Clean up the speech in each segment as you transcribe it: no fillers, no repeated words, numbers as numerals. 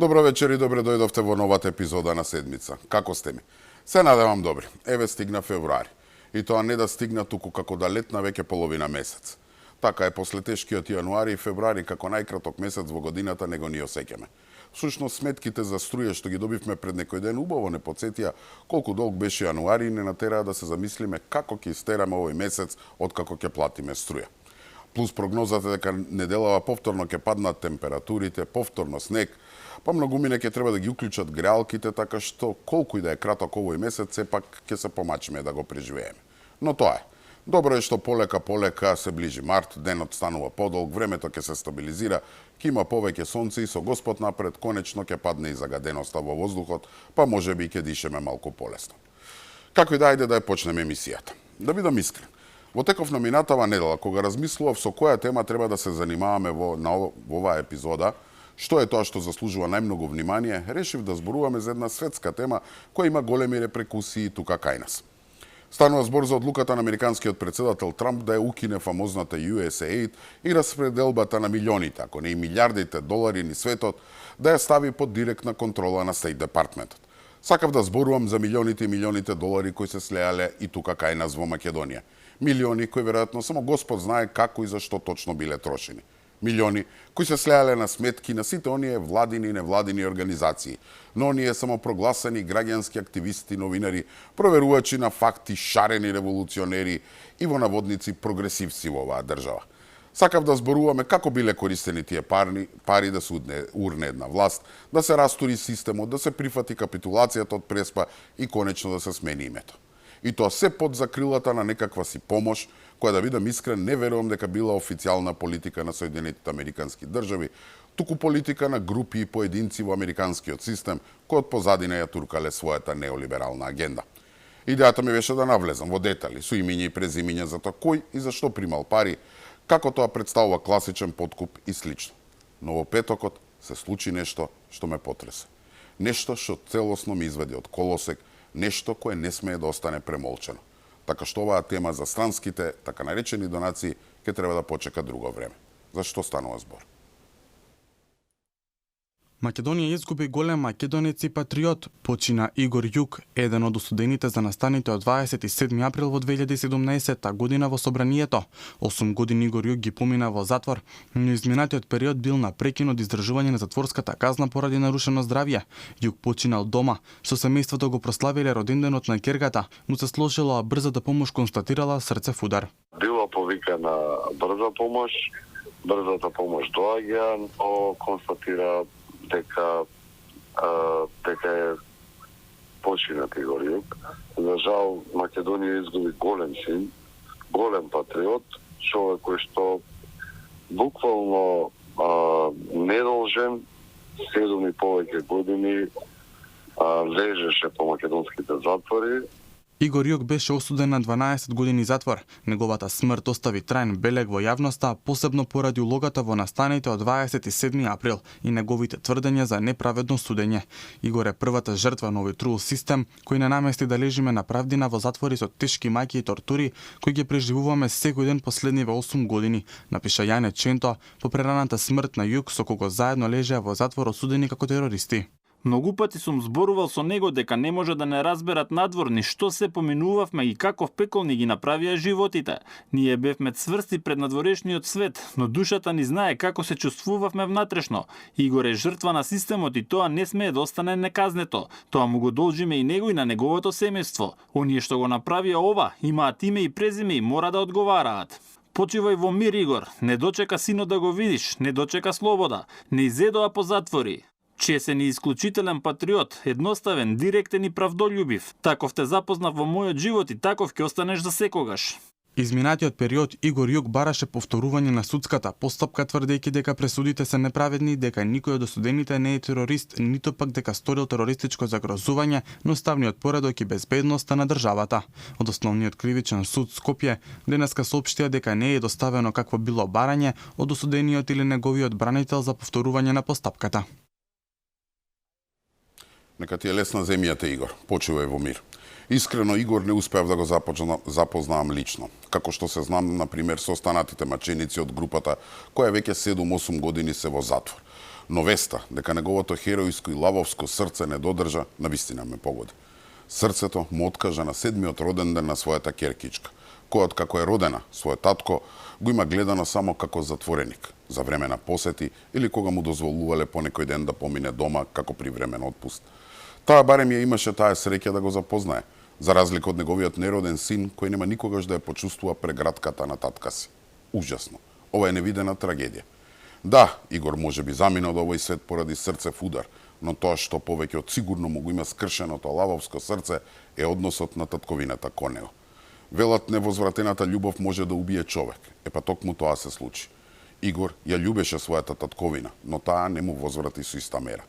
Добро вечер и добре дојдовте во новата епизода на седмица. Како сте ми? Се надевам добри. Еве стигна февруари. И тоа не да стигна туку како да летна веќе половина месец. Така е, после тешкиот јануари и февруари како најкраток месец во годината него ни осеќаме. Всушност сметките за струја што ги добивме пред некој ден убаво не потсетија колку долг беше јануари и не натераа да се замислиме како ќе истераме овој месец откако ќе платиме струја. Плюс прогнозата дека неделава повторно ќе паднат температурите, повторно снег, па многумине ќе треба да ги уклучат греалките, така што колку и да е краток овој месец, сепак ќе се помачиме да го преживееме. Но тоа е. Добро е што полека се ближи март, денот станува подолг, времето ќе се стабилизира, ќе има повеќе сонце и со Господ напред конечно ќе падне и загаденоста во воздухот, па можеби и ќе дишеме малку полесно. Како и да ајде да ја почнеме емисијата. Да бидам искрен. Во теков на минатава недела, кога размислував со која тема треба да се занимаваме во оваа епизода, што е тоа што заслужува најмногу внимание, решив да зборуваме за една светска тема која има големи репрекусии тука кај нас. Станува збор за одлуката на американскиот председател Трамп да ја укине фамозната USAID и распределбата на милионите, ако не и милиардите долари ни светот, да ја стави под директна контрола на Стейт Департментот. Сакав да зборувам за милионите и милионите долари кои се слеале и тука кај нас во Македонија. Милиони кои веројатно само Господ знае како и за што точно биле трошени. Милиони кои се слеале на сметки на сите оние владини и невладини организации, но оние самопрогласени граѓански активисти, новинари, проверувачи на факти, шарени револуционери и во наводници прогресивци во оваа држава. Сакав да зборуваме како биле користени тие пари да се урне една власт, да се растури системот, да се прифати капитулацијата од Преспа и конечно да се смени името. И тоа се под закрилата на некаква си помош, која да бидам искрен, не верувам дека била официјална политика на Соединетите Американски држави, туку политика на групи и поединци во американскиот систем, кои од позадина ја туркале својата неолиберална агенда. Идејата ми беше да навлезам во детали, со имиња и презимиња за тоа кој и зашто примал пари, како тоа представува класичен подкуп и слично. Но во петокот се случи нешто што ме потресе. Нешто што целосно ми извади од колосек, нешто кое не смее да остане премолчено. Така што оваа тема за странските, така наречени донации, ќе треба да почека друго време. За што станува збор? Македонија изгуби голем македонец и патриот. Почина Игор Јук, еден од осудените за настаните од 27 април во 2017 година во собранието. 8 години Игор Јук ги помина во затвор, но изминатиот период бил на прекин од издржување на затворската казна поради нарушено здравје. Јук починал дома, со семејството го прославиле роденденот на ќергата, но се сложила, а брзата помош констатирала срцев удар. Била повикана брза помош, брзата помош доаѓа, но констатира дека е починат Игор Јук. За жал, Македонија изгуби голем син, голем патриот, човек кој што буквално недолжен 7 и повеќе години лежеше по македонските затвори. Игор Јук беше осуден на 12 години затвор. Неговата смрт остави траен белег во јавноста, посебно поради улогата во настаните од 27 април и неговите тврдења за неправедно судење. Игор е првата жртва на овој трул систем, кој не намести да лежиме на правдина во затвори со тешки маки и тортури, кои ги преживуваме секој ден последниве 8 години, напиша Јане Ченто по прераната смрт на Јук, со кого заедно лежеа во затвор осудени како терористи. Многу пати сум зборувал со него дека не може да не разберат надвор ни што се поминувавме и каков пекол ни ги направија животите. Ние бевме цврсти пред надворешниот свет, но душата ни знае како се чувствувавме внатрешно. Игор е жртва на системот и тоа не смее да остане неказнето. Тоа му го должиме и него и на неговото семејство. Оние што го направија ова, имаат име и презиме и мора да одговараат. Почивај во мир, Игор. Не дочека синот да го видиш, не дочека слобода. Не изедоа по затвори. Чесен и исклучителен патриот, едноставен, директен и правдолюбив. Таков те запознав во мојот живот и таков ќе останеш за секогаш. Изминатиот период Игор Јук бараше повторување на судската постапка, тврдејќи дека пресудите се неправедни, дека никој од осудените не е терорист, ниту пак дека сторил терористичко загрозување на уставниот поредок и безбедноста на државата. Од основниот кривичен суд Скопје денеска соопштија дека не е доставено какво било барање од осудениот или неговиот бранител за повторување на постапката. Нека ти е лесна земјата, Игор. Почивај во мир. Искрено, Игор не успеав да го запознавам лично. Како што се знам, например, со останатите маченици од групата, која веќе 7-8 години се во затвор. Но веста дека неговото херојско и лавовско срце не додржа, навистина ме погоди. Срцето му откажа на 7-миот роден ден на својата керкичка, којот како е родена, својот татко, го има гледано само како затвореник, за време на посети или кога му дозволувале по некој ден да помине дома како привремен отпуст. Таа барем ја имаше таа среќа да го запознае, за разлика од неговиот нероден син, кој нема никогаш да ја почувствува прегратката на татка си. Ужасно. Ова е невидена трагедија. Да, Игор може би замина од овој свет поради срцев удар, но тоа што повеќе од сигурно му го има скршеното лавовско срце е односот на татковината кон него. Велат невозвратената љубов може да убие човек. Епа токму тоа се случи. Игор ја љубеше својата татковина, но таа не му возврати со иста мера.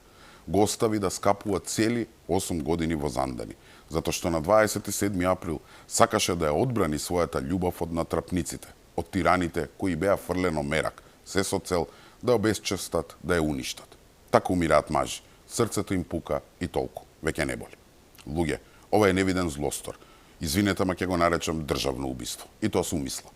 Го остави да скапува цели 8 години во Зандани, затоа што на 27 април сакаше да ја одбрани својата љубов од натрапниците, од тираните кои беа фрлено мерак, се со цел да обесчестат, да ја уништат. Така умираат мажи. Срцето им пука и толку. Веќе не боли. Луѓе, ова е невиден злостор. Извинете, ма ќе го наречам државно убиство. И тоа се умисла.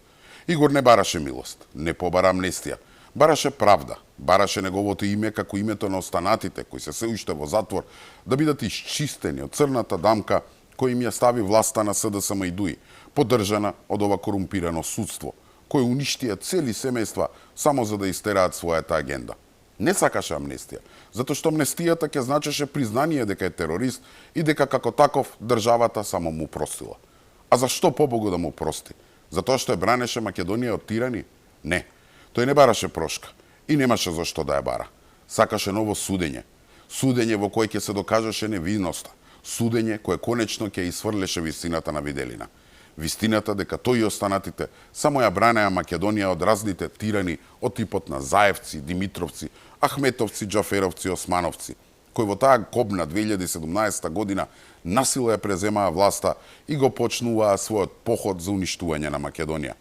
Игор не бараше милост, не побара амнестија. Бараше правда. Бараше неговото име како името на останатите кои се уште во затвор да бидат исчистени од црната дамка кој им ја стави власта на СДСМ и ДУИ, поддржана од ова корумпирано судство, кој уништија цели семејства само за да истераат својата агенда. Не сакаше амнестија, затоа што амнестијата ќе значеше признание дека е терорист и дека како таков државата само му простила. А зашто побогу да му прости? Затоа што ја бранеше Македонија од тирани? Не. Тој не бараше прошка и немаше зашто да ја бара. Сакаше ново судење. Судење во кое ќе се докажеше невинноста. Судење кое конечно ќе исфрлеше вистината на виделина. Вистината дека тој и останатите само ја бранеа Македонија од разните тирани од типот на Заевци, Димитровци, Ахметовци, Џаферовци, Османовци, кои во таа кобна 2017 година насила ја преземаа власта и го почнуваа својот поход за уништување на Македонија.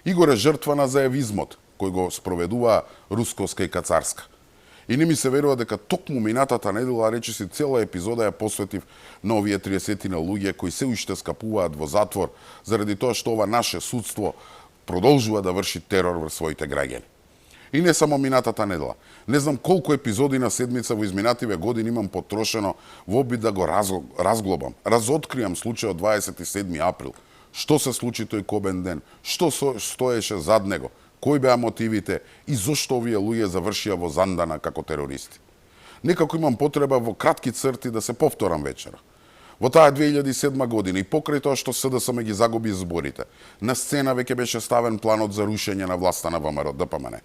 Игор е жртва на заевизмот, кој го спроведуваа рускоска и кацарска. И не ми се верува дека токму минатата недела речиси цела епизода ја посветив на овие 30 луѓе кои се уште скапуваат во затвор заради тоа што ова наше судство продолжува да врши терор врз своите граѓани. И не само минатата недела. Не знам колку епизоди на седмица во изминативе години имам потрошено во обид да го разглобам, разоткријам случајот 27 април. Што се случи тој кобен ден? Што стоеше зад него? Кои беа мотивите и зошто овие луѓе завршија во Зандана како терористи? Некако имам потреба во кратки црти да се повторам вечера. Во таа 2007 година и покрај тоа што СДСМ ги загуби изборите, на сцена веќе беше ставен планот за рушење на власта на ВМРО ДПМН.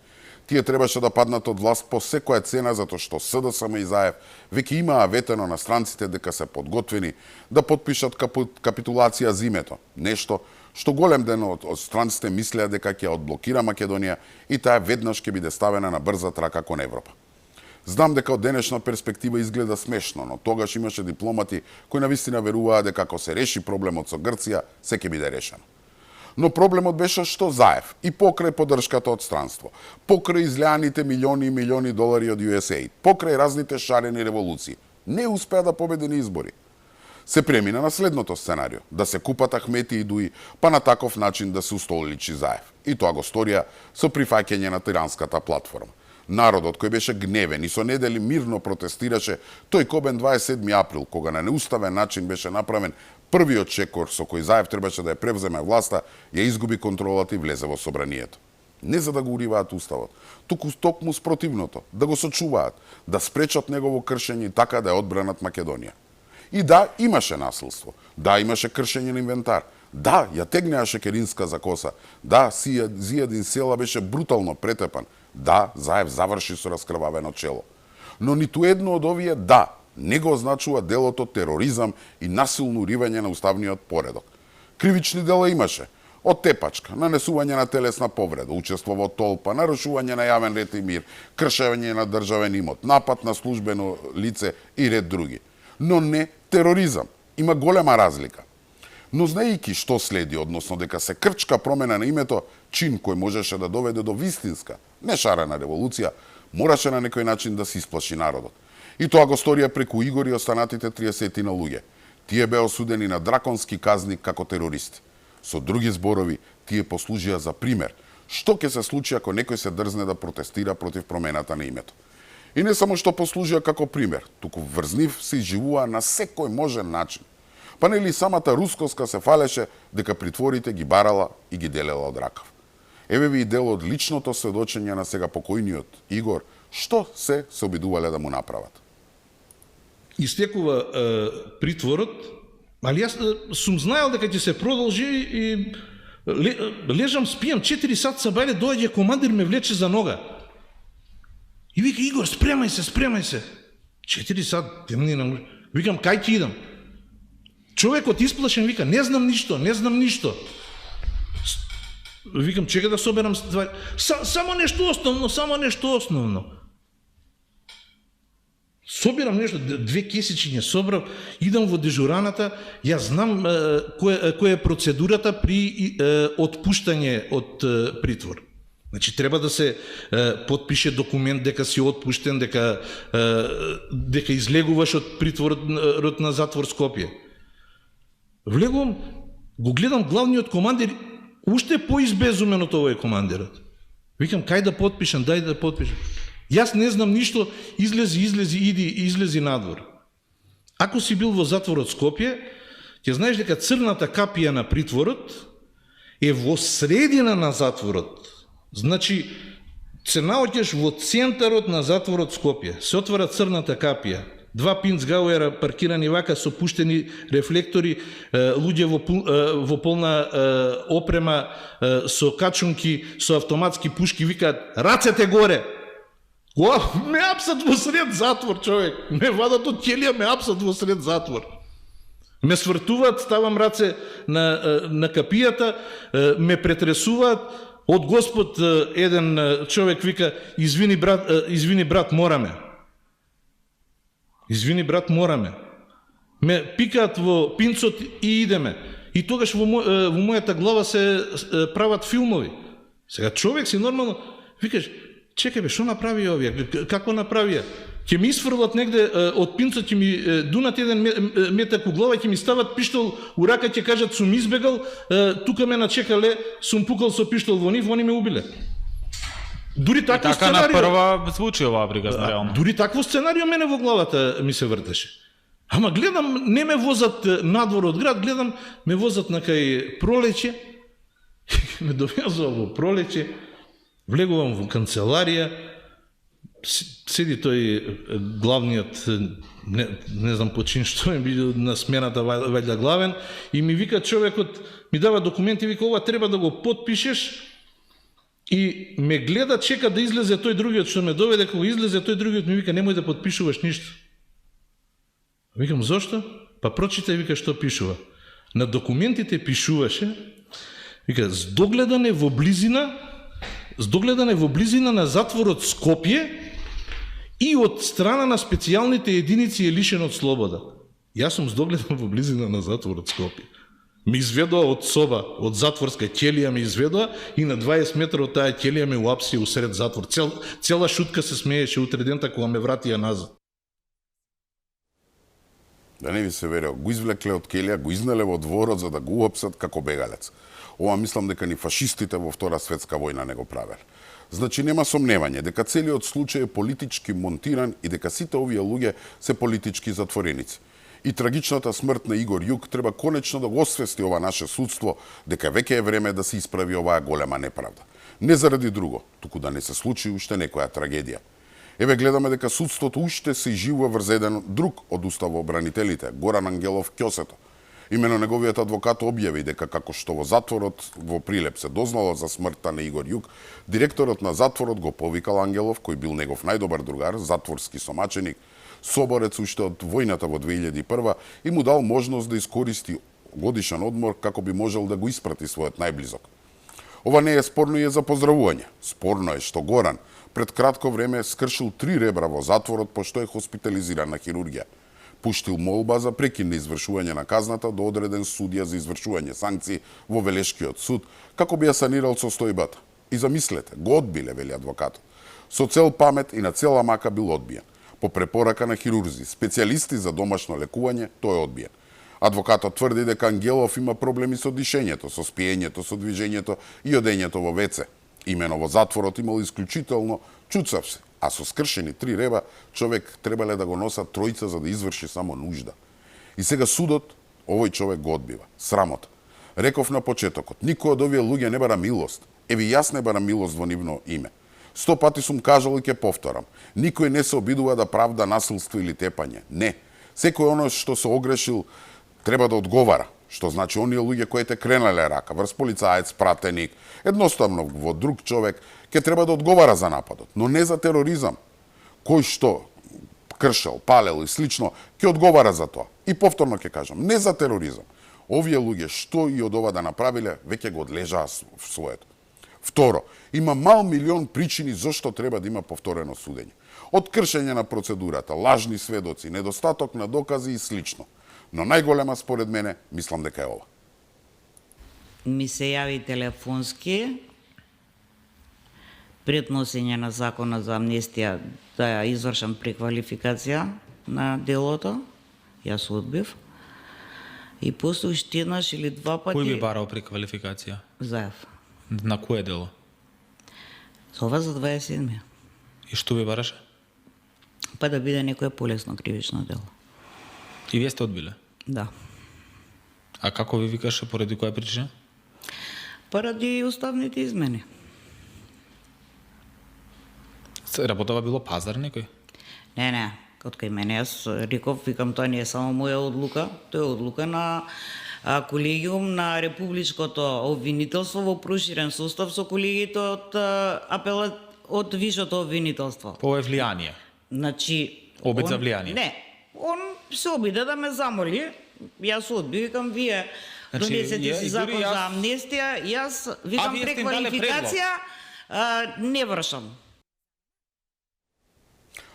Тие требаше да паднат од власт по секоја цена затоа што СДСМ и Заев веќе имаа ветено на странците дека се подготвени да потпишат капитулација за името, нешто што голем ден од странците мислеа дека ќе одблокира Македонија и таа веднаш ќе биде ставена на брза трака кон Европа. Знам дека од денешна перспектива изгледа смешно, но тогаш имаше дипломати кои навистина веруваа дека ако се реши проблемот со Грција, се ќе биде решено. Но проблемот беше што Заев и покрај поддршката од странство, покрај излеаните милиони и милиони долари од USAID, покрај разните шарени револуции, не успеа да победи на избори. Се премина на следното сценарио, да се купат Ахмети и Дуи, па на таков начин да се устоличи Заев. И тоа го сторија со прифаќање на тиранската платформа. Народот кој беше гневен и со недели мирно протестираше, тој кобен 27 април, кога на неуставен начин беше направен првиот чекор со кој Заев требаше да ја превземе власта, ја изгуби контролата и влезе во собранието. Не за да го уриваат уставот, туку токму спротивното, да го сочуваат, да спречат негово кршење и така да ја одбранат Македонија. И да, имаше насилство. Да, имаше кршење на инвентар. Да, ја тегнеа Шекеринска за коса. Да, Зијадин Села беше брутално претепан. Да, Заев заврши со раскрвавено чело. Но ниту едно од овие да не го означува делото тероризам и насилно уривање на уставниот поредок. Кривични дела имаше. Од тепачка, нанесување на телесна повреда, учество во толпа, нарушување на јавен ред и мир, кршење на државен имот, напад на службено лице и ред други. Но не тероризам. Има голема разлика. Но знаејќи што следи, односно дека се крчка промена на името, чин кој можеше да доведе до вистинска, не шарена револуција, мораше на некој начин да се исплаши народот. И тоа го сторија преку Игор и останатите 30 на луѓе. Тие беа осудени на драконски казни како терористи. Со други зборови, тие послужија за пример. Што ќе се случи ако некој се дрзне да протестира против промената на името? И не само што послужија како пример, туку врз нив се изживува на секој можен начин. Па нели самата Рускоска се фалеше дека притворите ги барала и ги делела од ракав. Еве ви и дел од личното сведочење на сега покојниот Игор, што се обидувале да му направат. Истекува притворот, али јас сум знаел дека ќе се продолжи и лежам, спијам 4 сата бајле, доаѓа командир, ме влече за нога. И вика: Игор, спремај се. 4 сат, викам: кај ќе идам? Човекот исплашен вика: не знам ништо. Викам: чека да соберам ствари. Само нешто основно. Собирам нешто, 2 кесичиња собрав, идам во дежураната, јас знам која е процедурата при отпуштање од притвор. Значи, треба да се подпише документ дека си отпуштен, дека излегуваш од притворот на затвор Скопје. Влегувам, го гледам главниот командир, уште поизбезумен од овој командирот. Викам: кај да подпишам, дај да подпишам. Јас не знам ништо, излези надвор. Ако си бил во затворот Скопје, ќе знаеш дека црната капија на притворот е во средина на затворот. Значи, се наоѓаш во центарот на затворот Скопје. Се отвара црната капија. 2 пинцгауера паркирани вака со пуштени рефлектори, луѓе во полна опрема, со качунки, со автоматски пушки, викаат: рацете горе! Ме апсат во сред затвор, човек. Ме вадат од ќелија, ме апсат во сред затвор. Ме свртуваат, ставам раце на капијата, ме претресуваат. Од Господ еден човек вика: извини брат, мораме. Ме пикаат во пинцот и идеме. И тогаш во мојата глава се прават филмови. Сега човек си нормално викаш: чекај бе, што направи овие? Како направија? Ќе ми изфрлат негде од пинцот, ќе ми дунат еден метак у глава, ќе ми стават пиштол у рака, ќе кажат: сум избегал, тука ме начекале, сум пукал со пиштол во нив, они ме убиле. Дури такво така сценарио. На прва звучи оваа приказна реално. Дури такво сценарио мене во главата ми се вртеше. Ама гледам, не ме возат надвор од град, гледам, ме возат на кај Пролеќе. Ме довезува во Пролеќе, влегувам во канцеларија, седи тој главниот, не знам по чин што ми биде на смената, вајда главен, и ми вика човекот, ми дава документи, вика: ова треба да го подпишеш. И ме гледа, чека да излезе тој другиот што ме доведе. Кога излезе тој другиот, ми вика: немој да подпишуваш ништо. Викам: зошто? Па прочитај, вика, што пишува. На документите пишуваше, вика: догледане во близина на затворот Скопје и од страна на специјалните единици е лишен од слобода. Јас сум догледан во близина на затворот Скопје. Ми изведоа од соба, од затворска ќелија ми изведоа, и на 20 метра од таа ќелија ме уапси усред затвор. Цела шутка се смееше утре дента кога ме вратија назад. Да не ви се верува, го извлекле од ќелија, го изнеле во дворот за да го уапсат како бегалец. Ова мислам дека ни фашистите во Втора светска војна не го правеле. Значи нема сомневање дека целиот случај е политички монтиран и дека сите овие луѓе се политички затвореници. И трагичната смрт на Игор Јук треба конечно да го освести ова наше судство дека веќе е време да се исправи оваа голема неправда. Не заради друго, туку да не се случи уште некоја трагедија. Еве гледаме дека судството уште се изживува врз еден друг од уставообранителите, Горан Ангелов Ќосето. Имено неговиот адвокат објави дека како што во затворот во Прилеп се дознало за смртта на Игор Јук, директорот на затворот го повикал Ангелов, кој бил негов најдобар другар, затворски somаченик, соборец уште од војната во 2001, и му дал можност да искористи годишен одмор како би можел да го испрати својот најблизок. Ова не е спорно и е за поздравување. Спорно е што Горан пред кратко време скршил 3 ребра во затворот пошто е хоспитализиран на хирургија. Пуштил молба за прекин на извршување на казната до одреден судија за извршување санкции во Велешкиот суд, како би ја санирал состојбата. И замислете, го одбиле, вели адвокатот. Со цел памет и на цела мака бил одбиен. По препорака на хирурзи, специјалисти за домашно лекување, тој е одбиен. Адвокатот тврди дека Ангелов има проблеми со дишењето, со спиењето, со движењето и одењето во веце. Имено во затворот имал исклучително, чуцав се, А со скршени 3 реба човек требале да го носат тројца за да изврши само нужда. И сега судот овој човек го одбива. Срамота. Реков на почетокот, никој од овие луѓе не бара милост. Еви јас не барам милост во нивно име. 100 пати сум кажал и ќе повторам. Никој не се обидува да правда насилство или тепање. Не. Секој оно што се огрешил треба да одговара. Што значи оние луѓе кои те кренале рака, врз полицаец, пратеник, едноставно во друг човек, ќе треба да одговара за нападот, но не за тероризам. Кој што кршел, палел и слично, ќе одговара за тоа. И повторно ќе кажам, не за тероризам. Овие луѓе што и од ова да направиле, веќе го одлежаа своето. Второ, има мал милион причини зошто треба да има повторено судење. Од кршење на процедурата, лажни сведоци, недостаток на докази и слично. Но најголема според мене, мислам дека е ова. Ми се јави телефонски пред носење на закона за амнестија да ја извршам преквалификација на делото. Јас одбив. И после уште еднаш или два пати... Кој би барал преквалификација? Заев. На кое дело? Ова за 27. И што би бараше? Па да биде некое полесно кривично дело. И вие сте одбиле? Да. А како ви викаше, поради која причина? Поради уставните измени. Работава било пазар некој? Не, од кај мене јас реков, викам, тоа не е само моја одлука, тоа е одлука на колегиум на Републичкото обвинителство во проширен состав со колегите од Вишото обвинителство. Ова е влијание. Значи, Обид за влијание. Не, он се обиде да ме замоли, јас одби, викам, вие донесете си закон за амнестија, јас викам преквалификација не вршам.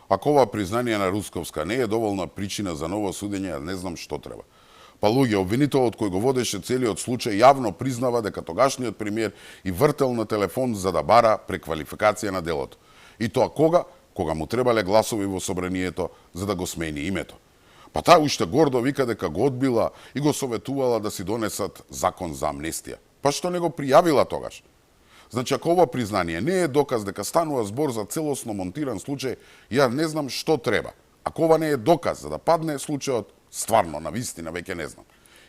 Ако ова признание на Русковска не е доволна причина за ново судење, не знам што треба. Па луѓе, обвинителот кој го водеше целиот случај јавно признава дека тогашниот премиер и вртел на телефон за да бара преквалификација на делото. И тоа кога? Кога му требале гласови во собранието за да го смени името. Па таа уште гордо вика дека го одбила и го советувала да си донесат закон за амнестија. Па што не го пријавила тогаш? Значи, ако ова признание не е доказ дека станува збор за целосно монтиран случај, ја не знам што треба. Ако ова не е доказ за да падне случајот, стварно, на вистина, веќе не знам.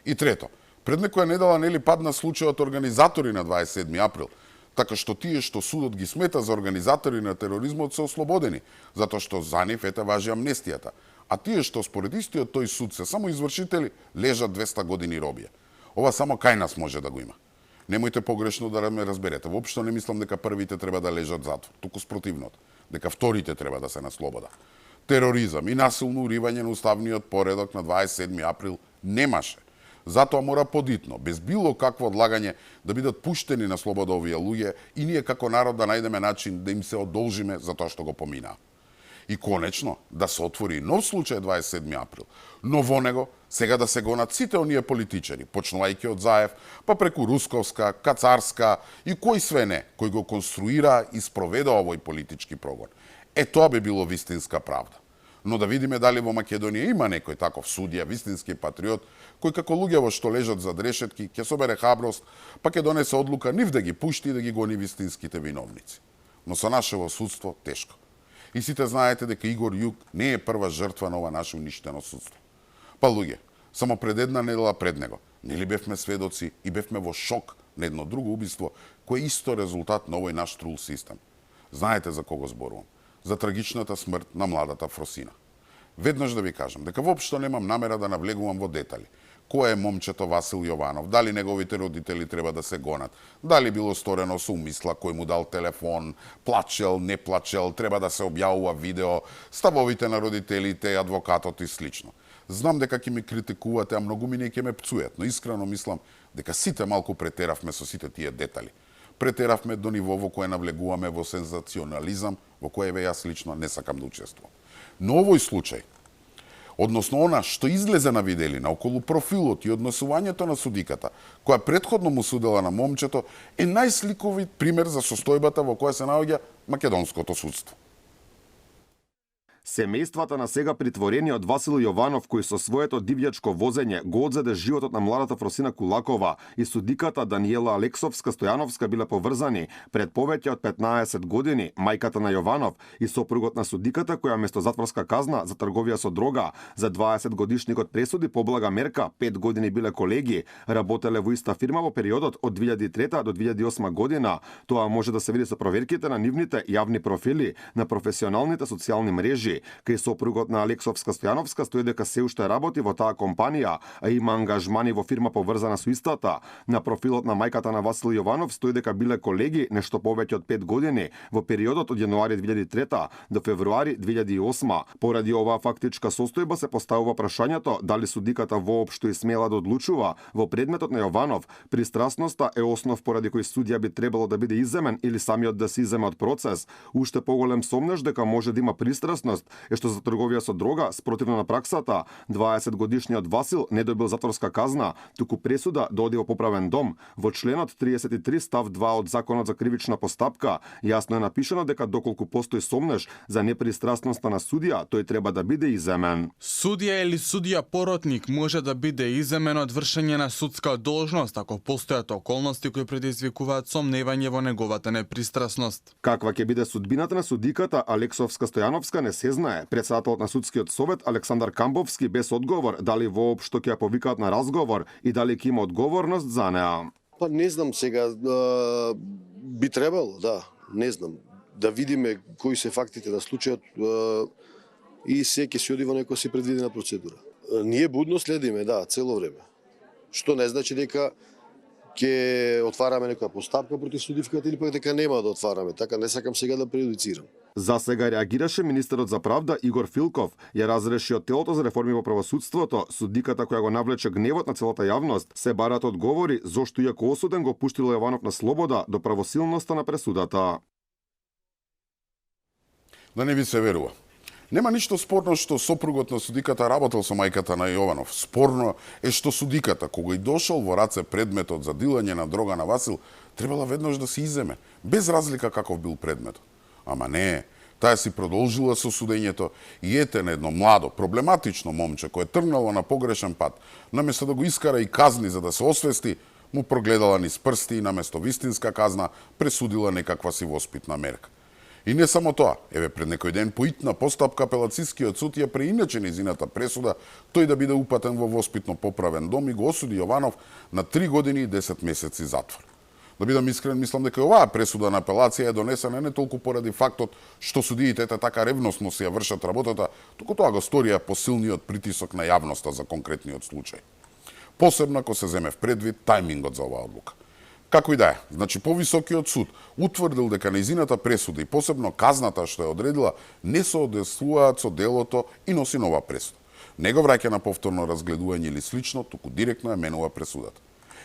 И трето, пред некоја недела нели падна случајот организатори на 27 април, така што тие што судот ги смета за организатори на тероризмот се ослободени, затоа што за нив ете важи амнестијата. А тие што според истиот тој суд се само извршители, лежат 200 години робија. Ова само кај нас може да го има. Немојте погрешно да ме разберете. Воопшто не мислам дека првите треба да лежат затвор, туку спротивното, дека вторите треба да се на слобода. Тероризам и насилно уривање на уставниот поредок на 27 април немаше. Затоа мора подитно, без било какво одлагање, да бидат пуштени на слобода овие луѓе и ние како народ да најдеме начин да им се одолжиме за тоа што го поминаа. И конечно, да се отвори нов случај 27 април, но во него сега да се гонат сите оние политичари, почнувајќи од Заев, па преку Русковска, Кацарска и кој све не, кој го конструира и спроведа овој политички прогон. Тоа би било вистинска правда. Но да видиме дали во Македонија има некој таков судија, вистински патриот, кој како луѓе што лежат зад решетки, ќе собере хаброст, па ќе донесе одлука нив да ги пушти и да ги гони вистинските виновници. Но со нашево судство тешко. И сите знаете дека Игор Јук не е прва жртва на ова наше уништено судство. Па луѓе, само пред една недела пред него, нели бевме сведоци и бевме во шок на едно друго убиство, кој е исто резултат на овој наш трул систем. Знаете за кого зборувам? За трагичната смрт на младата Фросина. Веднаш да ви кажам дека воопшто немам намера да навлегувам во детали. Кој е момчето Васил Јованов, дали неговите родители треба да се гонат, дали било сторено со умисла, кој му дал телефон, плачел, не плачел, треба да се објавува видео, ставовите на родителите, адвокатот и слично. Знам дека ќе ми критикувате, а многу ми не ќе ме пцујат, но искрено мислам дека сите малку претеравме со сите тие детали. Претеравме до ниво во кое навлегуваме во сензационализам, во кое јас лично не сакам да учествувам. Но овој случај, односно она што излезе на виделина околу профилот и однесувањето на судиката, која претходно му судела на момчето, е најсликовит пример за состојбата во која се наоѓа македонското судство. Семејствата на сега притворениот Васил Јованов, кој со своето дивјачко возење го одзеде животот на младата Фросина Кулакова и судиката Даниела Алексовска-Стојановска биле поврзани пред повеќе од 15 години, мајката на Јованов и сопругот на судиката која место затворска казна за трговија со дрога за 20 годишникот пресуди поблага мерка, 5 години биле колеги, работеле во иста фирма во периодот од 2003 до 2008 година. Тоа може да се види со проверките на нивните јавни профили на професионалните социјални мрежи. Кај сопругот на Алексовска-Стојановска стои дека се уште работи во таа компанија, а има ангажмани во фирма поврзана со истата. На профилот на мајката на Васил Јованов стои дека биле колеги нешто повеќе од 5 години во периодот од јануари 2003 до февруари 2008. Поради оваа фактичка состојба се поставува прашањето дали судиката воопшто и смела да одлучува во предметот на Јованов. Пристрасноста е основ поради кој судија би требало да биде иземен или самиот да се иземе од процес. Уште поголем сомнеш дека може да има пристрасност е што за трговија со дрога, спротивно на праксата, 20 годишниот Васил не добил затворска казна, туку пресуда да оди во поправен дом. Во членот 33 став 2 од Законот за кривична постапка јасно е напишано дека доколку постои сомнеш за непристрасноста на судија, тој треба да биде иземен. Судија или судија поротник може да биде иземен од вршење на судска должност ако постојат околности кои предизвикуваат сомневање во неговата непристрасност. Каква ќе биде судбината на судиката Алексовска-Стојановска не се знае. Председателот на судскиот совет Александар Камбовски без одговор дали воопшто ќе ја повикаат на разговор и дали ќе има одговорност за неа. Па не знам сега, би требало, да, не знам, да видиме кои се фактите на случајот и се ќе се оди во некоја си предвидена процедура. Ние будно следиме, да, цело време. Што не значи дека ќе отвараме некоја постапка против судивката или пак дека нема да отвараме, така не сакам сега да прејудицирам. За сега реагираше министерот за правда Игор Филков, ја разреши од телото за реформи во правосудството, судиката која го навлече гневот на целата јавност, се барат одговори зошто иако осуден го пуштил Јованов на слобода до правосилноста на пресудата. Да не ви се верува. Нема ништо спорно што сопругот на судиката работел со мајката на Јованов. Спорно е што судиката, кога и дошол во раце предметот за дилање на дрога на Васил, требала веднаш да се иземе, без разлика каков бил предметот. Ама не, таа си продолжила со судењето и ете на едно младо, проблематично момче кое тргнало на погрешен пат, наместо да го искара и казни за да се освести, му прогледала низ прсти и наместо вистинска казна пресудила некаква си воспитна мерка. И не само тоа, еве пред некој ден по итна постапка апелацискиот суд ја преиначи низината пресуда тој да биде упатен во воспитно поправен дом и го осуди Јованов на 3 години и 10 месеци затвор. Да бидам искрен, мислам дека оваа пресуда на апелација е донесена не толку поради фактот што судиите така ревносно си ја вршат работата, туку тоа го сторија по силниот притисок на јавноста за конкретниот случај. Посебно ако се земе в предвид тајмингот за оваа одлука. Како и да е, значи повисокиот суд утврдил дека нејзината пресуда и посебно казната што ја одредила не соодветствуваат со делото и носи нова пресуда. Не го враќа на повторно разгледување или слично, туку директно ја менува пресудата.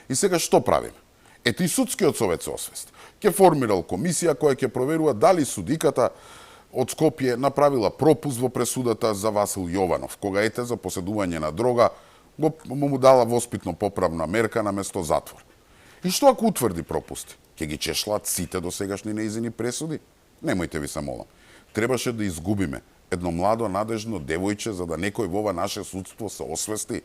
И сега што правиме? Ето и судскиот совет се освести. Ќе формирал комисија која ќе проверува дали судиката од Скопје направила пропуст во пресудата за Васил Јованов, кога ете за поседување на дрога му дала воспитно поправна мерка наместо затвор. И што ако утврди пропусти? Ќе ги чешлат сите досегашни нејзини пресуди? Немојте ви се молам. Требаше да изгубиме едно младо надежно девојче за да некој во ова наше судство се освести.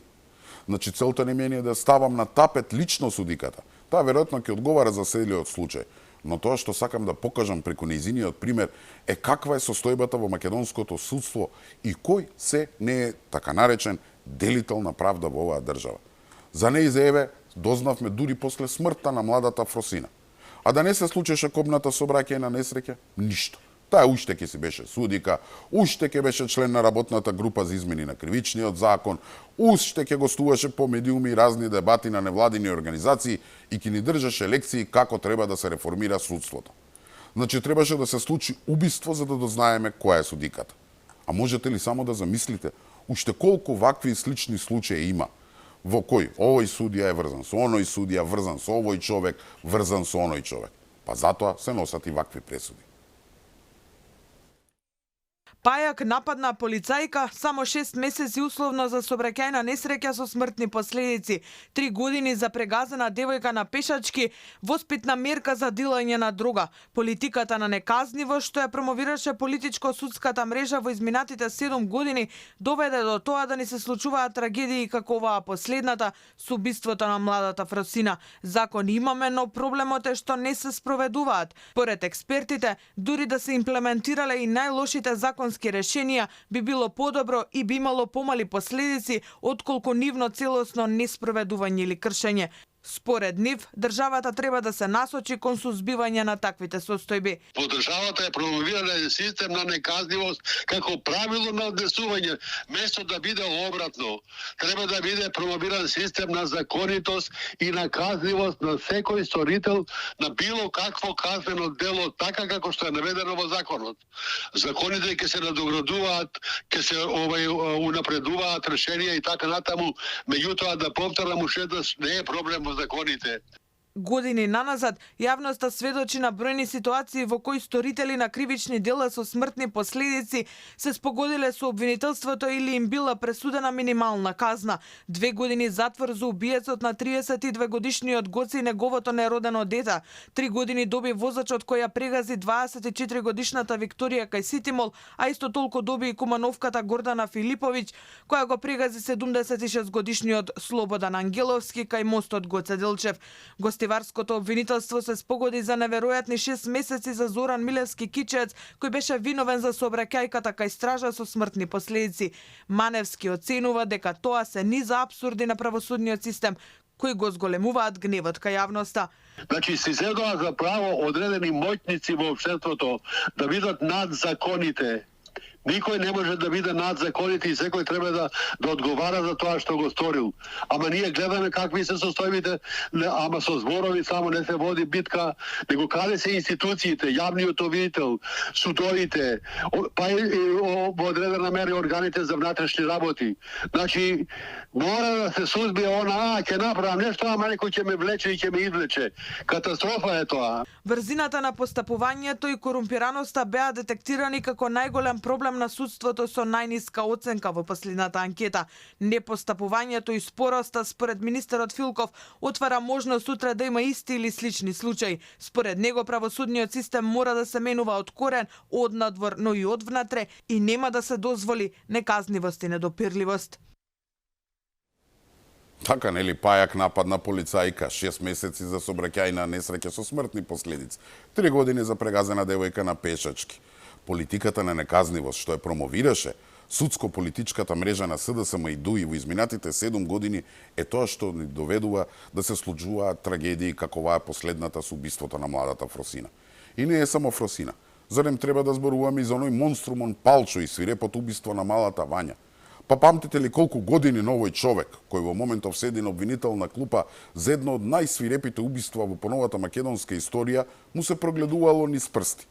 Значи целта не ми е да ставам на тапет лично судиката. Таа веројатно ќе одговара за следниот случај. Но тоа што сакам да покажам преку нејзиниот пример е каква е состојбата во македонското судство и кој се не е така наречен делител на правда во оваа држава. За нејзеве дознавме дури после смртта на младата Фросина. А да не се случеше кобната собраќање на несреќа, ништо. Таа уште ќе си беше судика, уште ќе беше член на работната група за измени на кривичниот закон, уште ќе гостуваше по медиуми и разни дебати на невладини организации и ќе ни држаше лекции како треба да се реформира судството. Значи требаше да се случи убиство за да дознаеме која е судиката. А можете ли само да замислите уште колку вакви и слични случаи има? Во кој овој судија е врзан со оној судија, врзан со овој човек, врзан со оној човек. Па затоа се носат и вакви пресуди. Пајак нападна полицајка, само 6 месеци условно за сообраќајна несреќа со смртни последици, 3 години за прегазена девојка на пешачки, воспитна мерка за дилање на дрога. Политиката на неказнивост, што ја промовираше политичко-судската мрежа во изминатите 7 години, доведе до тоа да ни се случуваат трагедии како оваа последната со убиството на младата Фросина. Закон имаме, но проблемот е што не се спроведуваат. Поред експертите, дури да се имплементирале и најлошите законски решенија, би било подобро и би имало помали последици отколку нивно целосно неспроведување или кршење. Според нив, државата треба да се насочи кон сузбивање на таквите состојби. По државата е промовиран систем на неказнивост како правило на однесување, место да биде обратно. Треба да биде промовиран систем на законитост и наказнивост на секој сторител на било какво казнено дело, така како што е наведено во законот. Законите ќе се надоградуваат, ќе се унапредуваат решенија и така натаму, меѓутоа да повторам уште да не е проблем во законите. Години наназад, јавноста сведочи на бројни ситуации во кои сторители на кривични дела со смртни последици се спогодиле со обвинителството или им била пресудена минимална казна. 2 години затвор за убиецот на 32 годишниот Гоце и неговото неродено дете. 3 години доби возачот кој ја прегази 24 годишната Викторија Кајситимол, а исто толку доби и кумановката Гордана Филиповиќ, која го прегази 76 годишниот Слободан Ангеловски кај мостот Гоце Делчев. Гостиварското обвинителство се спогоди за неверојатни 6 месеци за Зоран Милевски Кичец, кој беше виновен за сообраќајката кај стража со смртни последици. Маневски оценува дека тоа се низа апсурди на правосудниот систем, кои го зголемуваат гневот кај јавноста. Значи, си седоа за право одредени моќници во општеството да бидат над законите. Никој не може да биде над законите и секој треба да одговара за тоа што го сторил. Ама ние гледаме какви се состојбите, ама со зборови само не се води битка, него каде се институциите, јавниот обвинител, судовите, па и во одредена мера органите за внатрешни работи. Значи, мора да се сузбие она, ќе направам нешто, ама некој ќе ме влече и ќе ме извлече. Катастрофа е тоа. Брзината на постапувањето и корумпираноста беа детектирани како најголем проблем на судството со најниска оценка во последната анкета. Непостапувањето и спороста, според министерот Филков, отвара можност утре да има исти или слични случаи. Според него правосудниот систем мора да се менува од корен, од надвор, но и од внатре и нема да се дозволи неказнивост и недопирливост. Така, нели, Пајак нападна полицајка, 6 месеци за сообраќајна несреќа со смртни последици, 3 години за прегазена девојка на пешачки. Политиката на неказнивост, што ја промовираше судско-политичката мрежа на СДСМ и ДУИ во изминатите 7 години, е тоа што ни доведува да се случуваат трагедии како оваа последната со убиството на младата Фросина. И не е само Фросина. Зарем треба да зборуваме и за оној монструмон Палчо и свирепото убиство на малата Вања. Па памтите ли колку години на овој човек, кој во моментов седи на обвинителна клупа за едно од најсвирепите убиства во поновата македонска историја, му се прогледувало низ прсти.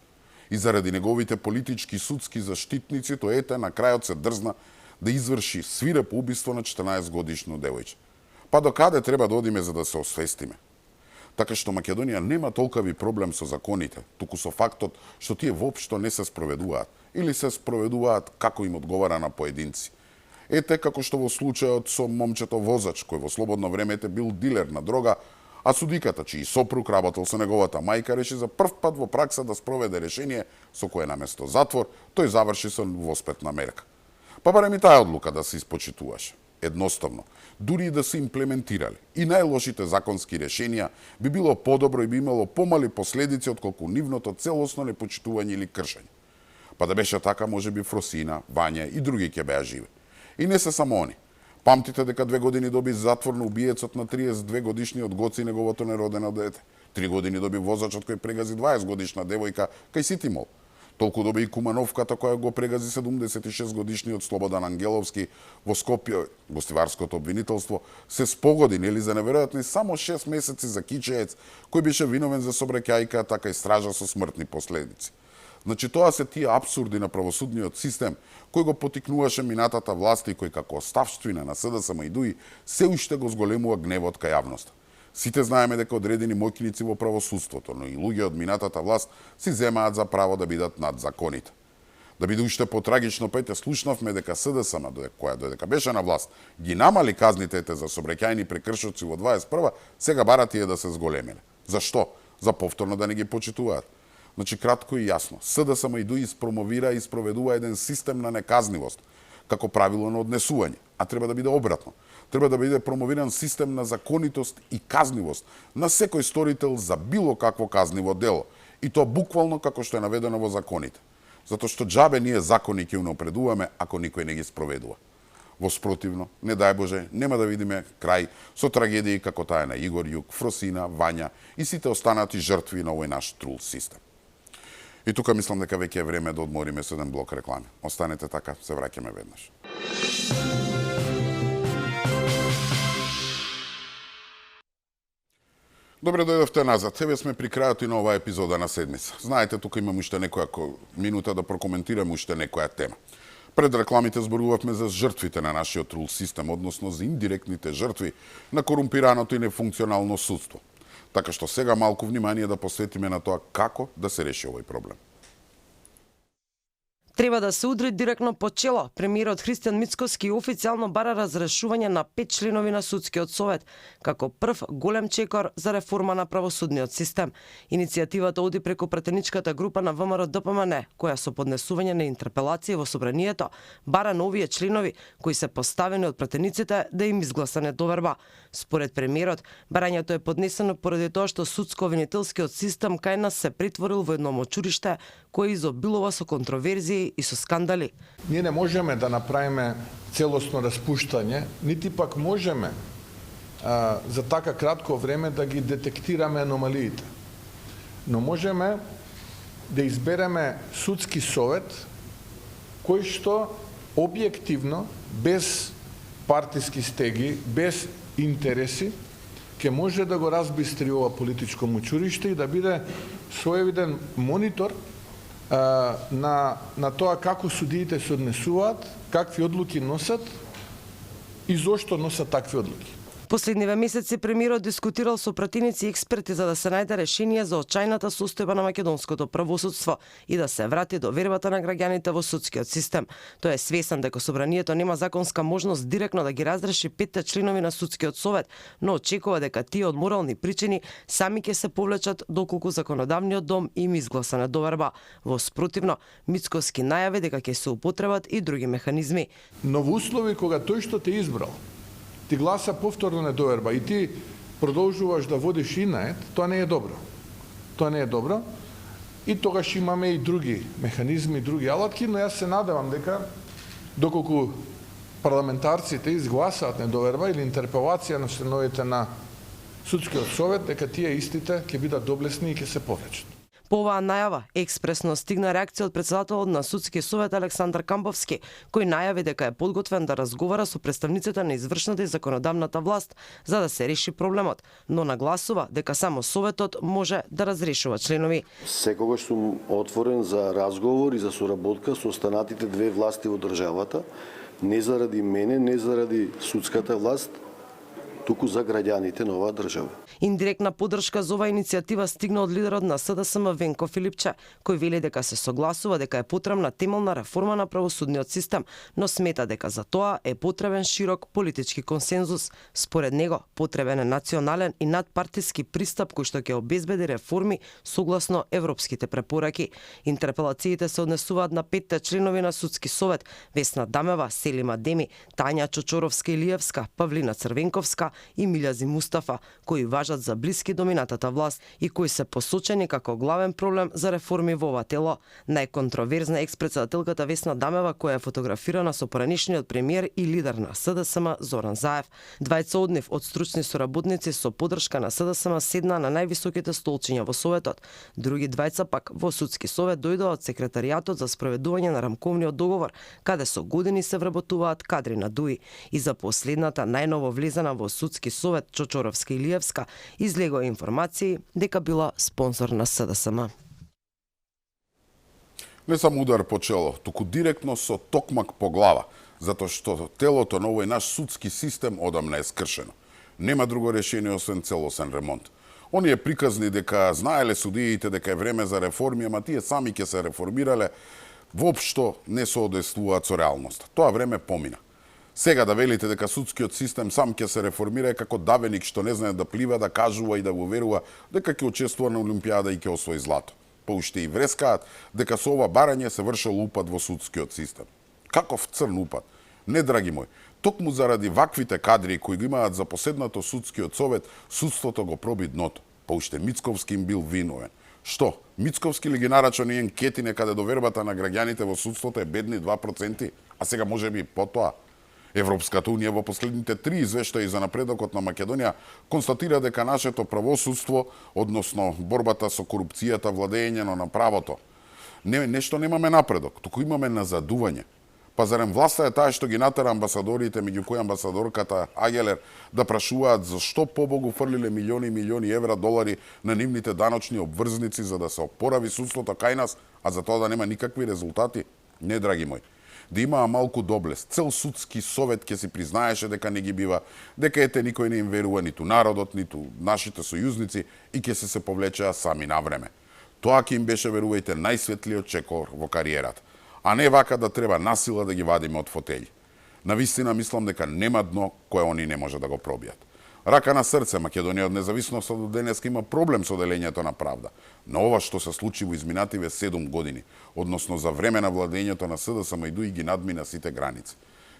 И заради неговите политички и судски заштитници, тој ете на крајот се дрзна да изврши свирепо убиство на 14 годишно девојче. Па до каде треба да одиме за да се освестиме? Така што Македонија нема толкави проблем со законите, туку со фактот што тие воопшто не се спроведуваат или се спроведуваат како им одговара на поединци. Ете како што во случајот со момчето возач, кој во слободно време бил дилер на дрога, а судиката, чиј сопруг работел со неговата мајка, реши за прв пат во пракса да спроведе решение со кое наместо затвор, тој заврши со воспетна мерка. Па барем и таа одлука да се испочитуваше. Едноставно, дури и да се имплементирали и најлошите законски решенија, би било подобро и би имало помали последици отколку нивното целосно непочитување или кршење. Па да беше така, може би Фросина, Вања и други ќе беа живи. И не се само они. Памтите дека 2 години доби затвор на убиецот на 32 годишниот Гоце и неговото неродено дете. 3 години доби возачот кој прегази 20 годишна девојка Кајситимол. Толку доби и кумановката која го прегази 76 годишниот Слободан Ангеловски во Скопје. Гостиварското обвинителство се спогоди, нели, за неверојатни само 6 месеци за Кичеец, кој беше виновен за сообраќајка, така и стража со смртни последици. Значи, тоа се тие апсурди на правосудниот систем, кој го потикнуваше минатата власт и кој како оставштвина на СДСМ и ДУИ се уште го зголемува гневот кај јавноста. Сите знаеме дека одредени моќници во правосудството, но и луѓе од минатата власт си земаат за право да бидат над законите. Да биде уште потрагично, па ете слушнавме дека СДСМ, која додека беше на власт, ги намали казните за сообраќајни прекршоци во 21 сега барат тие да се зголемиле. Зашто? За повторно да не ги почитуваат. Значи, кратко и јасно, СДСМ и ДУИ спромовира и спроведува еден систем на неказнивост, како правило на однесување, а треба да биде обратно. Треба да биде промовиран систем на законитост и казнивост на секој сторител за било какво казниво дело, и тоа буквално како што е наведено во законите. Затоа што џабе ние закони ќе унапредуваме ако никој не ги спроведува. Во спротивно, не дај Боже, нема да видиме крај со трагедии како таа на Игор Јук, Фросина, Вања и сите останати жртви на овој наш трул систем. И тука мислам дека веќе е време да одмориме со еден блок реклами. Останете така, се враќаме веднаш. Добре дојдовте назад. Еве сме при крајот и на оваа епизода на седмица. Знаете, тука имам уште некоја минута да прокоментирам уште некоја тема. Пред рекламите зборувавме за жртвите на нашиот трул систем, односно за индиректните жртви на корумпираното и нефункционално судство. Така што сега малку внимание да посветиме на тоа како да се реши овој проблем. Треба да се удри директно по чело. Премиерот Христијан Мицкоски официјално бара разрешување на 5 членови на судскиот совет, како прв голем чекор за реформа на правосудниот систем. Иницијативата оди преку пратеничката група на ВМРО-ДПМН, која со поднесување на интерпелации во собранието бара новие членови кои се поставени од пратениците да им изгласа недоверба. Според премиерот, барањето е поднесено поради тоа што судско-обвинителскиот систем кај нас се претворил во едно мочуриште кое изобилува со контроверзии и со скандали. Ние не можеме да направиме целосно распуштање, нити пак можеме за така кратко време да ги детектираме аномалиите. Но можеме да избереме судски совет кој што објективно, без партиски стеги, без интереси, ќе може да го разбистри ова политичко мочуриште и да биде своевиден монитор на тоа како судиите се однесуваат, какви одлуки носат и зошто носат такви одлуки. Последниве месеци премиерот дискутирал со пратеници и експерти за да се најде решение за очајната состојба на македонското правосудство и да се врати довербата на граѓаните во судскиот систем. Тој е свесен дека собранието нема законска можност директно да ги разреши 5 членови на судскиот совет, но очекува дека тие од морални причини сами ќе се повлечат доколку законодавниот дом им изгласа недоверба. Во спротивно, Мицкоски најави дека ќе се употребат и други механизми. Но во услови кога тој што те избрал ти гласа повторно недоверба и ти продолжуваш да водиш инает, тоа не е добро. Тоа не е добро. И тогаш имаме и други механизми, други алатки, но јас се надевам дека доколку парламентарците изгласаат недоверба или интерпелација на членовите на судскиот совет, дека тие истите ќе бидат доблесни и ќе се повлечат. По оваа најава експресно стигна реакција од председателот на судскиот совет Александар Камповски, кој најави дека е подготвен да разговара со представниците на извршната и законодавната власт за да се реши проблемот, но нагласува дека само советот може да разрешува членови. Секогаш сум отворен за разговор и за соработка со останатите две власти во државата, не заради мене, не заради судската власт, туку за граѓаните на оваа држава. Индиректна поддршка за оваа иницијатива стигна од лидерот на СДСМ Венко Филипче, кој вели дека се согласува дека е потребна темелна реформа на правосудниот систем, но смета дека за тоа е потребен широк политички консензус. Според него, потребен е национален и надпартиски пристап кој што ќе обезбеди реформи согласно европските препораки. Интерпелациите се однесуваат на 5 членови на судски совет: Весна Дамева, Селима Деми, Тања Чочоровска-Илиевска, Павлина Црвенковска и Милјази Мустафа, кои важат за блиски до минатата власт и кои се посочени како главен проблем за реформи во ова тело. Најконтроверзна екс-председателката Весна Дамева, која е фотографирана со поранешниот премиер и лидер на СДСМ Зоран Заев. Двајца од нив од стручни соработници со поддршка на СДСМ седна на највисоките столчиња во советот. Други двајца пак во судски совет дојдоа од секретаријатот за спроведување на рамковниот договор, каде со години се вработуваат кадри на ДУИ. И за последната најново влезена во судски совет Чочоровска-Илиевска излегоа информации дека била спонзор на СДСМ. Не само удар по чело, туку директно со токмак по глава, затоа што телото на овој наш судски систем одамна е скршено. Нема друго решение освен целосен ремонт. Оние приказни дека знаеле судиите дека е време за реформи, ама тие сами ќе се реформирале, воопшто не соодействуваат со реалноста. Тоа време помина. Сега да велите дека судскиот систем сам ќе се реформира е како давеник што не знае да плива, да кажува и да го верува дека ќе учествува на Олимпијада и ќе освои злато. Па уште и врескаат дека со ова барање се вршел упад во судскиот систем. Каков црн упад? Не, драги мои, токму заради ваквите кадри кои го имаат за поседнато судскиот совет, судството го проби дното. Па уште Мицковски им бил виновен. Што? Мицковски ли ги нарача ние анкетине каде довербата на граѓаните во судството е бедни 2%, а сега може би потоа? Европската унија во последните 3 извештаи за напредокот на Македонија констатира дека нашето правосудство, односно борбата со корупцијата, владеењето на правото, нешто немаме напредок, туку имаме назадување. Па зарем власта е таа што ги натера амбасадорите, меѓу кои амбасадорката Агелер, да прашуваат зашто побогу фрлиле милиони и милиони евра, долари на нивните даночни обврзници за да се опорави судството кај нас, а за тоа да нема никакви резултати? Не, драги мои. Да имаа малку доблест. Цел судски совет ќе си признаеше дека не ги бива, дека ете никој не им верува, ниту народот, ниту нашите сојузници и ќе се повлечеа сами на време. Тоа ќе им беше, верувајте, најсветлиот чекор во кариерата. А не вака да треба насила да ги вадиме од фотели. Навистина мислам дека нема дно кое они не може да го пробијат. Рака на срце, Македонија од независноста до денеска има проблем со делењето на правда. Но ова што се случи во изминативе 7 години, односно за време на владењето на СДСМ и ги надмина сите граници.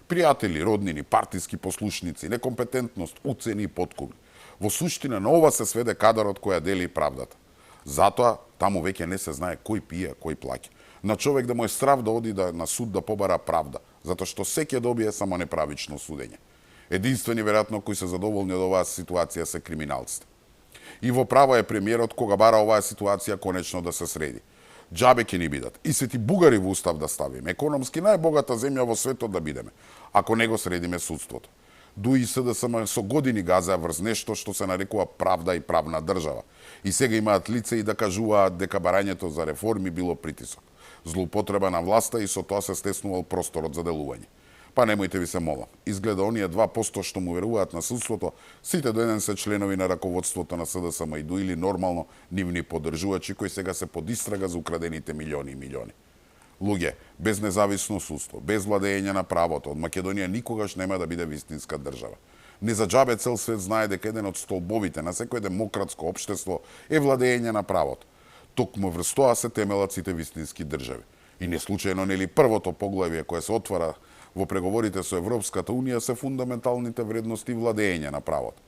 Пријатели, роднини, партиски послушници, некомпетентност, уцени и подкупи. Во суштина на ова се сведе кадарот која дели правдата. Затоа таму веќе не се знае кој пие, кој плаќа. На човек да му е страв да оди на суд да побара правда, затоа што се ќе добие само неправично судење. Единствени, веројатно, кои се задоволни од оваа ситуација се криминалците. И во право е премиерот кога бара оваа ситуација конечно да се среди. Џабе ќе ни бидат. И се ти бугари во устав да ставиме. Економски најбогата земја во светот да бидеме, ако не го средиме судството. ДУИ и СДСМ со години газеа врз нешто што се нарекува правда и правна држава. И сега имаат лице и да кажуваат дека барањето за реформи било притисок. Злоупотреба на власта и со тоа се стеснувал просторот за делување. Па немојте ви се молам. Изгледа оние 2% што му веруваат на судството, сите до еден се членови на раководството на СДСМ и или нормално нивни поддржувачи кои сега се под истрага за украдените милиони и милиони. Луѓе, без независно судство, без владење на правото, од Македонија никогаш нема да биде вистинска држава. Не за џабе цел свет знае дека еден од столбовите на секое демократско општество е владење на правото. Токму врз тоа се темелат сите вистински држави. И не случајно нели првото поглавје кое се отвара во преговорите со Европската унија се фундаменталните вредности владење на правото.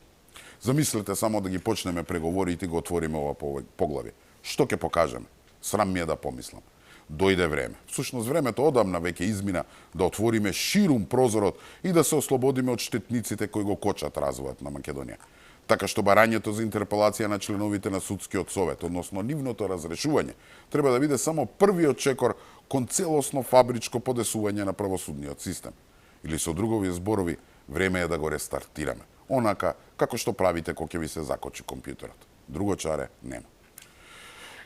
Замислете само да ги почнеме преговорите и го отвориме ова поглавје. Што ќе покажеме? Срам ми е да помислам. Дојде време. Всушност времето одамна веќе измина да отвориме ширум прозорот и да се ослободиме од штетниците кои го кочат развојот на Македонија. Така што барањето за интерпелација на членовите на судскиот совет, односно нивното разрешување, треба да биде само првиот чекор кон целосно фабричко подесување на правосудниот систем. Или со другови зборови, време е да го рестартираме. Онака како што правите кога ќе ви се закочи компјутерот. Друго чаре нема.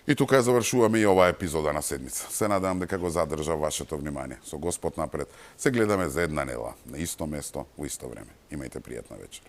И тука ја завршуваме и оваа епизода на седмица. Се надам дека го задржав вашето внимание. Со Господ напред се гледаме за една недела на исто место во исто време. Имајте пријатна вечер.